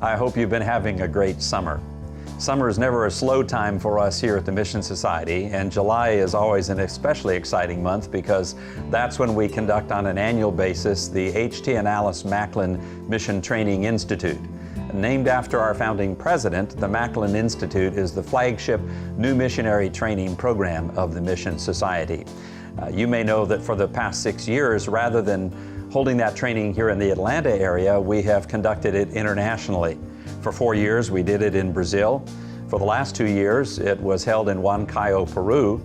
I hope you've been having a great summer. Summer is never a slow time for us here at the Mission Society, and July is always an especially exciting month because that's when we conduct on an annual basis the H.T. and Alice Macklin Mission Training Institute. Named after our founding president, the Macklin Institute is the flagship new missionary training program of the Mission Society. You may know that for the past 6 years, rather than holding that training here in the Atlanta area, we have conducted it internationally. For 4 years, we did it in Brazil. For the last 2 years, it was held in Huancayo, Peru.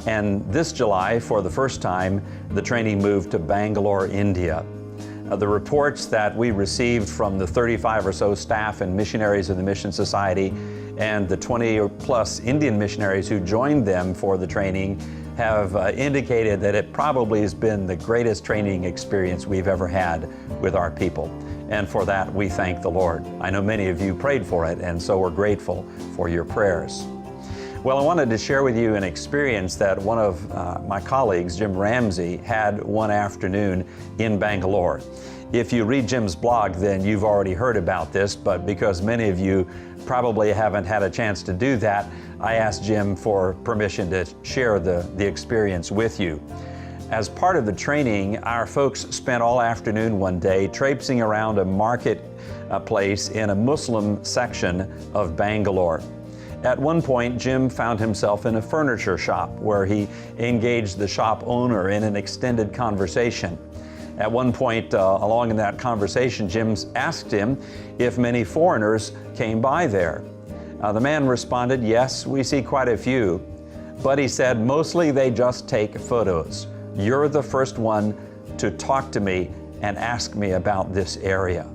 And this July, for the first time, the training moved to Bangalore, India. The reports that we received from the 35 or so staff and missionaries of the Mission Society and the 20 or plus Indian missionaries who joined them for the training have indicated that it probably has been the greatest training experience we've ever had with our people. And for that, we thank the Lord. I know many of you prayed for it, and so we're grateful for your prayers. Well, I wanted to share with you an experience that one of my colleagues, Jim Ramsey, had one afternoon in Bangalore. If you read Jim's blog, then you've already heard about this, but because many of you probably haven't had a chance to do that, I asked Jim for permission to share the experience with you. As part of the training, our folks spent all afternoon one day traipsing around a market place in a Muslim section of Bangalore. At one point, Jim found himself in a furniture shop where he engaged the shop owner in an extended conversation. At one point along in that conversation, Jim asked him if many foreigners came by there. The man responded, "Yes, we see quite a few." But he said, "Mostly they just take photos. You're the first one to talk to me and ask me about this area."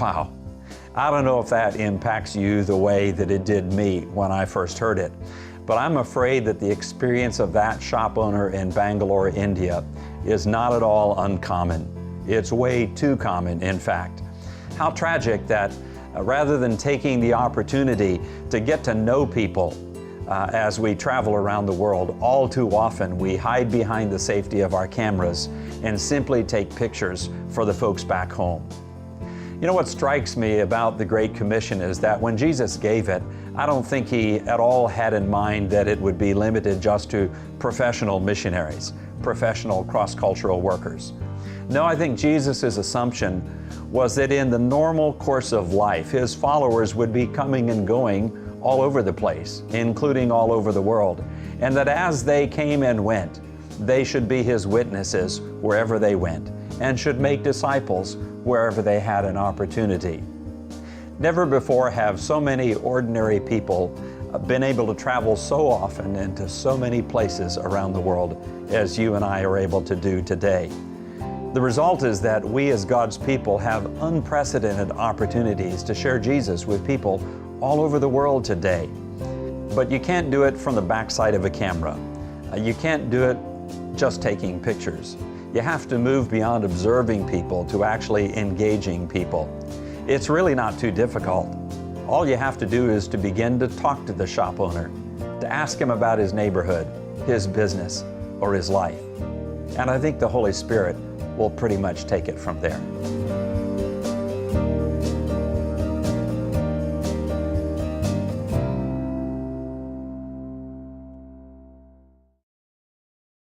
Wow. I don't know if that impacts you the way that it did me when I first heard it, but I'm afraid that the experience of that shop owner in Bangalore, India, is not at all uncommon. It's way too common, in fact. How tragic that rather than taking the opportunity to get to know people as we travel around the world, all too often we hide behind the safety of our cameras and simply take pictures for the folks back home. You know what strikes me about the Great Commission is that when Jesus gave it, I don't think He at all had in mind that it would be limited just to professional missionaries, professional cross-cultural workers. No, I think Jesus' assumption was that in the normal course of life, His followers would be coming and going all over the place, including all over the world, and that as they came and went, they should be His witnesses wherever they went, and should make disciples wherever they had an opportunity. Never before have so many ordinary people been able to travel so often into so many places around the world as you and I are able to do today. The result is that we as God's people have unprecedented opportunities to share Jesus with people all over the world today. But you can't do it from the backside of a camera. You can't do it just taking pictures. You have to move beyond observing people to actually engaging people. It's really not too difficult. All you have to do is to begin to talk to the shop owner, to ask him about his neighborhood, his business, or his life. And I think the Holy Spirit will pretty much take it from there.